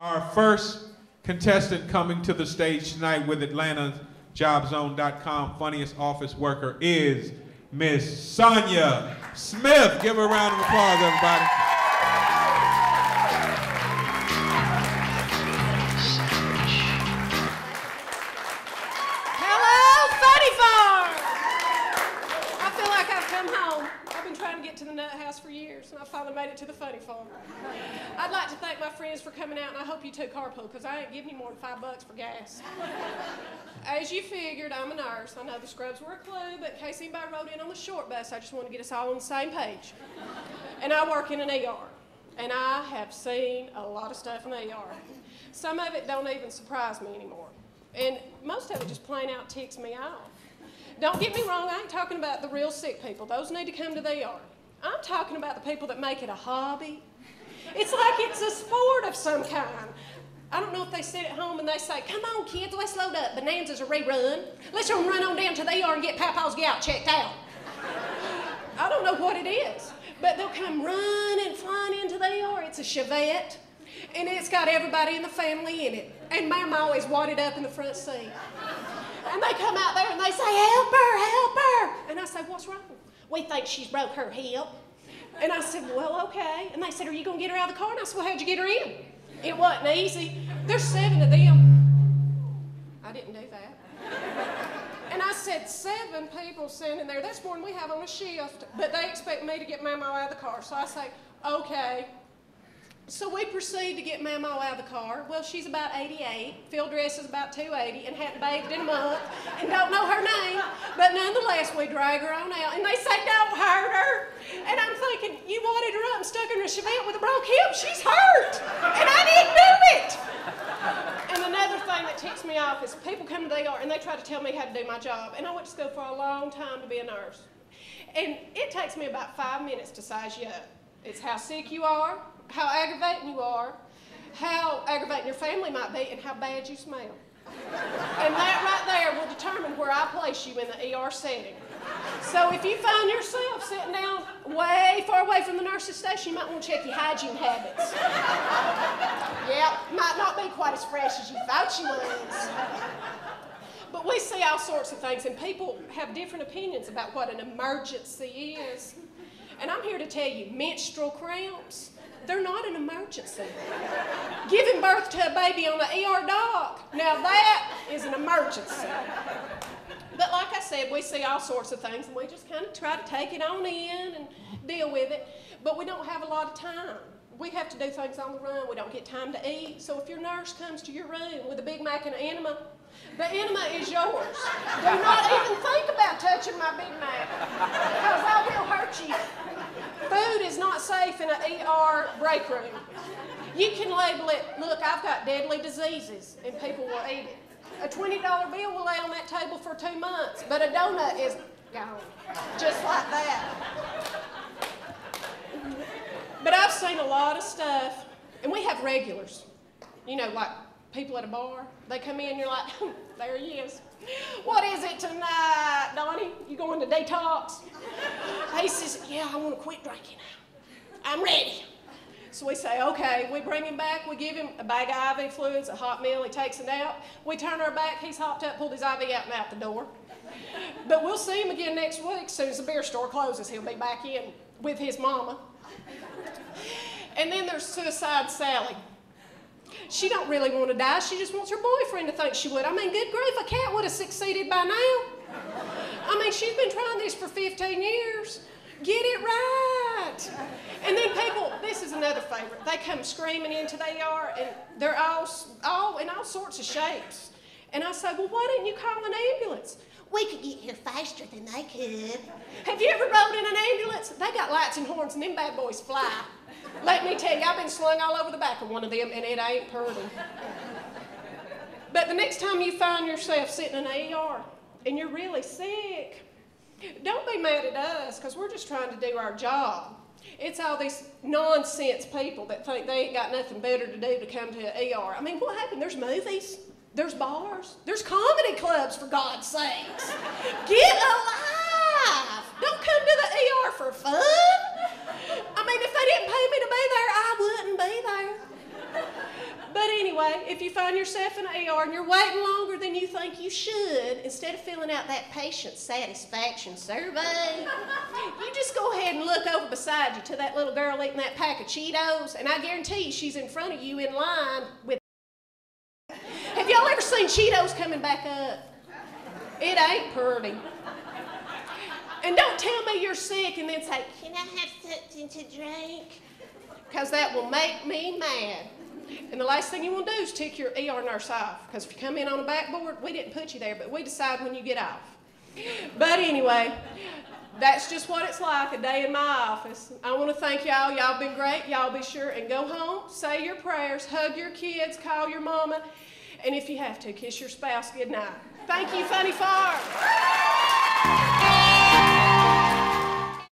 Our first contestant coming to the stage tonight with AtlantaJobZone.com funniest office worker is Miss Sonia Smith. Give her a round of applause, everybody. Hello, Funny Farm! I feel like I've come home. I've been trying to get to the Nut House for years, and I finally made it to the Funny Farm. I'd like to thank my friends for coming out, and I hope you took carpool, because I ain't giving you more than $5 for gas. As you figured, I'm a nurse. I know the scrubs were a clue, but in case anybody rode in on the short bus, I just want to get us all on the same page. And I work in an ER, and I have seen a lot of stuff in the ER. Some of it don't even surprise me anymore, and most of it just plain out ticks me off. Don't get me wrong, I ain't talking about the real sick people. Those need to come to the ER. I'm talking about the people that make it a hobby. It's like it's a sport of some kind. I don't know if they sit at home and they say, come on kids, let's load up. Bonanza's a rerun. Let's run on down to the ER and get Papa's gout checked out. I don't know what it is, but they'll come running, flying into the ER. It's a Chevette, and it's got everybody in the family in it. And Mama always wadded up in the front seat. And they come out there and they say, help her, help her. And I say, what's wrong? We think she's broke her hip. And I said, well, okay. And they said, are you going to get her out of the car? And I said, well, how'd you get her in? It wasn't easy. There's 7 of them. I didn't do that. And I said, 7 people standing there. That's more than we have on a shift. But they expect me to get Mama out of the car. So I say, okay. So we proceed to get Mama out of the car. Well, she's about 88, field dress is about 280, and hadn't bathed in a month, and don't know her name. But nonetheless, we drag her on out, and they say, don't hurt her. And I'm thinking, you wadded her up and stuck her in a Chevette with a broke hip. She's hurt, and I didn't do it. And another thing that ticks me off is people come to the ER, and they try to tell me how to do my job. And I went to school for a long time to be a nurse. And it takes me about 5 minutes to size you up. It's how sick you are, how aggravating you are, how aggravating your family might be, and how bad you smell. And that right there will determine where I place you in the ER setting. So if you find yourself sitting down way far away from the nurse's station, you might want to check your hygiene habits. Yeah, might not be quite as fresh as you thought you was. But we see all sorts of things, and people have different opinions about what an emergency is. And I'm here to tell you, menstrual cramps, they're not an emergency. Giving birth to a baby on the ER dock, now that is an emergency. But like I said, we see all sorts of things, and we just kind of try to take it on in and deal with it. But we don't have a lot of time. We have to do things on the run. We don't get time to eat. So if your nurse comes to your room with a Big Mac and an enema, the enema is yours. Do not even think about touching my Big Mac, because I will hurt you. Food is not safe in an ER break room. You can label it, look, I've got deadly diseases, and people will eat it. A $20 bill will lay on that table for 2 months, but a donut is gone, just like that. But I've seen a lot of stuff, and we have regulars. You know, like people at a bar, they come in, you're like, there he is. What is it tonight, Donnie? You going to detox? He says, yeah, I want to quit drinking now. I'm ready. So we say, okay, we bring him back, we give him a bag of IV fluids, a hot meal, he takes it out. We turn our back, he's hopped up, pulled his IV out and out the door. But we'll see him again next week. As soon as the beer store closes, he'll be back in with his mama. And then there's Suicide Sally. She don't really want to die. She just wants her boyfriend to think she would. I mean, good grief, a cat would have succeeded by now. I mean, she's been trying this for 15 years. Get it right. And then people, this is another favorite. They come screaming into the ER, and they're all in all sorts of shapes. And I say, well, why didn't you call an ambulance? We could get here faster than they could. Have you ever rode in an ambulance? They got lights and horns, and them bad boys fly. Let me tell you, I've been slung all over the back of one of them, and it ain't pretty. But the next time you find yourself sitting in an ER and you're really sick, don't be mad at us, because we're just trying to do our job. It's all these nonsense people that think they ain't got nothing better to do to come to an ER. I mean, what happened? There's movies, there's bars, there's comedy clubs, for God's sakes. Get alive! Don't come to the ER for fun. I mean, if they didn't pay me to be there, I wouldn't be there. But anyway, if you find yourself in an ER and you're waiting longer than you think you should, instead of filling out that patient satisfaction survey, you just go ahead and look over beside you to that little girl eating that pack of Cheetos, and I guarantee you she's in front of you in line with. Have y'all ever seen Cheetos coming back up? It ain't pretty. And don't tell me you're sick and then say, "Can I have something to drink?" Because that will make me mad. And the last thing you want to do is tick your ER nurse off. Because if you come in on a backboard, we didn't put you there, but we decide when you get off. But anyway, that's just what it's like a day in my office. I want to thank y'all. Y'all been great. Y'all be sure and go home, say your prayers, hug your kids, call your mama, and if you have to, kiss your spouse goodnight. Thank you, Funny Farm.